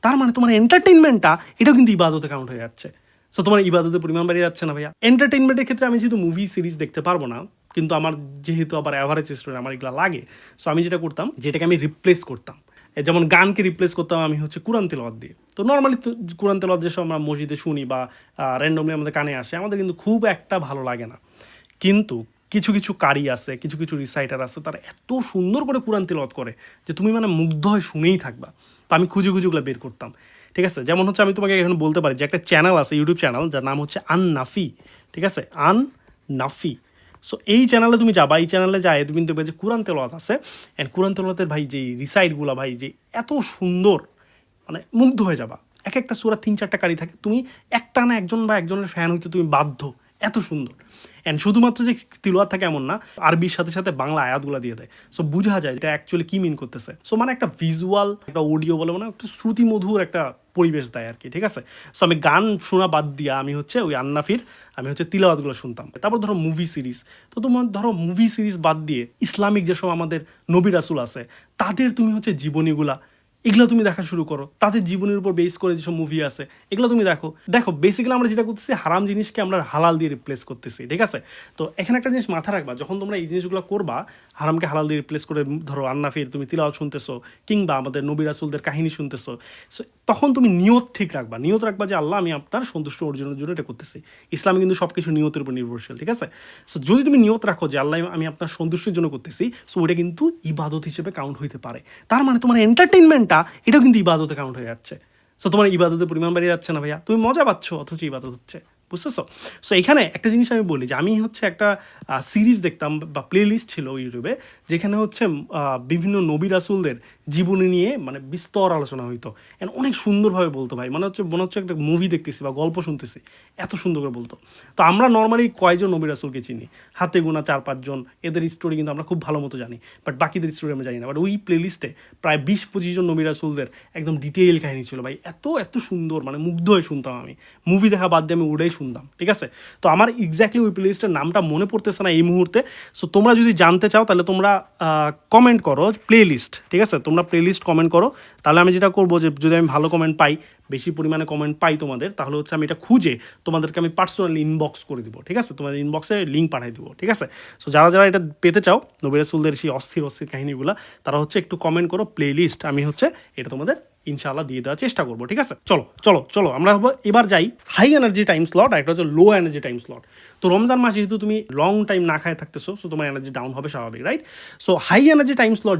তার মানে তোমার এন্টারটেনমেন্টটা এটাও কিন্তু ইবাদতে কাউন্ট হয়ে যাচ্ছে। সো তোমার ইবাদতের পরিমাণ বেড়ে যাচ্ছে না ভাইয়া। এন্টারটেনমেন্টের ক্ষেত্রে আমি যেহেতু মুভি সিরিজ দেখতে পারবো না, কিন্তু আমার যেহেতু আবার অ্যাভারেজ স্টোরি আমার এগুলো লাগে, সো আমি যেটা করতাম, যেটাকে আমি রিপ্লেস করতাম, যেমন গানকে রিপ্লেস করতাম আমি হচ্ছে কোরআন তেলাওয়াত দিয়ে। তো নর্মালি তো কোরআন তেলাওয়াত যেসব আমরা মসজিদে শুনি বা র্যান্ডমলি আমাদের কানে আসে, আমাদের কিন্তু খুব একটা ভালো লাগে না। কিন্তু কিছু কিছু কারি আছে, কিছু কিছু রিসাইটার আছে, তারা এত সুন্দর করে কোরআন তেলাওয়াত করে যে তুমি মানে মুগ্ধ হয়ে শুনেই থাকবা। তো আমি খুঁজে খুঁজেগুলো বের করতাম, ঠিক আছে। যেমন হচ্ছে আমি তোমাকে এখানে বলতে পারি যে একটা চ্যানেল আছে, ইউটিউব চ্যানেল, যার নাম হচ্ছে আন নাফি, ঠিক আছে, আন নাফি। সো এই চ্যানেলে তুমি যাবা, এই চ্যানেলে যায় তুমি দেখবে যে কোরআন তেলাওয়াত আছে, অ্যান্ড কোরআন তেলাওয়াতের ভাই যেই রিসাইটগুলো ভাই যে এত সুন্দর, মানে মুগ্ধ হয়ে যাবা। এক একটা সূরা 3-4টা কারি থাকে, তুমি একটা না একজন বা একজনের ফ্যান হইতে তুমি বাধ্য, এত সুন্দর। অ্যান্ড শুধুমাত্র যে তিলাওয়াত থাকে এমন না, আরবির সাথে সাথে বাংলা আয়াতগুলো দিয়ে দেয়। সো বোঝা যায় এটা অ্যাকচুয়ালি কি মিন করতেছে। সো মানে একটা ভিজুয়াল, একটা অডিও বলে, মানে একটা শ্রুতিমধুর একটা পরিবেশ দেয় আর কি, ঠিক আছে। সো আমি গান শোনা বাদ দিয়া আমি হচ্ছে ওই আন্নাফির আমি হচ্ছে তিলাওয়াতগুলো শুনতাম। তারপর ধরো মুভি সিরিজ, তো তোমার ধরো মুভি সিরিজ বাদ দিয়ে ইসলামিক যেসব আমাদের নবী রাসূল আছে, তাদের তুমি হচ্ছে জীবনীগুলা এগুলো তুমি দেখা শুরু করো। তাদের জীবনের উপর বেস করে যেসব মুভি আছে এগুলো তুমি দেখো। দেখো বেসিক্যালি আমরা যেটা করতেছি, হারাম জিনিসকে আমরা হালাল দিয়ে রিপ্লেস করতেছি, ঠিক আছে। তো এখানে একটা জিনিস মাথা রাখবা, যখন তোমরা এই জিনিসগুলো করবা, হারামকে হালাল দিয়ে রিপ্লেস করে, ধরো আন্নাফির তুমি তিলাওয়াত শুনতেছো কিংবা আমাদের নবী রাসূলদের কাহিনী শুনতেছো, সো তখন তুমি নিয়ত ঠিক রাখবা। নিয়ত রাখবা যে আল্লাহ আমি আপনার সন্তুষ্ট অর্জনের জন্য এটা করতেছি। ইসলামে কিন্তু সব কিছু নিয়তের উপর নির্ভরশীল, ঠিক আছে। সো যদি তুমি নিয়ত রাখো যে আল্লাহ আমি আপনার সন্তুষ্টির জন্য করতেছি, সো ওটা কিন্তু ইবাদত হিসেবে কাউন্ট হইতে পারে। তার মানে তোমার এন্টারটেনমেন্টটা এটাও কিন্তু ইবাদতে কাউন্ট হয়ে যাচ্ছে। সো তোমার ইবাদতের পরিমাণ বেড়ে যাচ্ছে না ভাইয়া, তুমি মজা পাচ্ছ অথচ ইবাদত হচ্ছে, বুঝতেছো। সো এখানে একটা জিনিস আমি বলি যে আমি হচ্ছে একটা সিরিজ দেখতাম বা প্লে লিস্ট ছিল ইউটিউবে, যেখানে হচ্ছে বিভিন্ন নবী রাসূলদের জীবনী নিয়ে মানে বিস্তর আলোচনা হইতো, এন্ড অনেক সুন্দরভাবে বলতো ভাই, মনে হচ্ছে একটা মুভি দেখতেছি বা গল্প শুনতেছি, এত সুন্দর করে বলতো। তো আমরা নর্মালি কয়জন নবী রাসূলকে চিনি, হাতে গোনা 4-5 জন, এদের স্টোরি কিন্তু আমরা খুব ভালো মতো জানি, বাট বাকিদের স্টোরি আমরা জানি না। বাট ওই প্লে লিস্টে প্রায় 20-25 জন নবী রাসূলদের একদম ডিটেইল কাহিনী ছিল ভাই, এত এত সুন্দর, মানে মুগ্ধ হয়ে শুনতাম আমি। মুভি দেখা বাদ দিয়ে আমি ওটাই শুনতাম, ঠিক আছে। তো আমার এক্স্যাক্টলি ওই প্লে লিস্টের নামটা মনে পড়তেছে না এই মুহূর্তে। সো তোমরা যদি জানতে চাও তাহলে তোমরা কমেন্ট করো প্লে লিস্ট, ঠিক আছে, তোমরা প্লে লিস্ট কমেন্ট করো। তাহলে আমি যেটা করবো যে যদি আমি ভালো কমেন্ট পাই, বেশি পরিমাণে কমেন্ট পাই তোমাদের, তাহলে হচ্ছে আমি এটা খুঁজে তোমাদেরকে আমি পার্সোনালি ইনবক্স করে দিব, ঠিক আছে, তোমাদের ইনবক্সে লিঙ্ক পাঠিয়ে দিব, ঠিক আছে। সো যারা যারা এটা পেতে চাও নবী রাসূলদের সেই অস্থির অস্থির কাহিনীগুলো, তারা হচ্ছে একটু কমেন্ট করো প্লে লিস্ট, আমি হচ্ছে এটা তোমাদের ইনশাআল্লাহ দিয়ে দেওয়ার চেষ্টা করবো, ঠিক আছে। চলো চলো চলো আমরা এবার যাই হাই এনার্জি টাইম স্লট, আর একটা হচ্ছে লো এনার্জি টাইম স্লট। তো রমজান মাসে যেহেতু তুমি লং টাইম না খায় থাকতেছো, সো তোমার এনার্জি ডাউন হবে স্বাভাবিক, right. So high energy time slot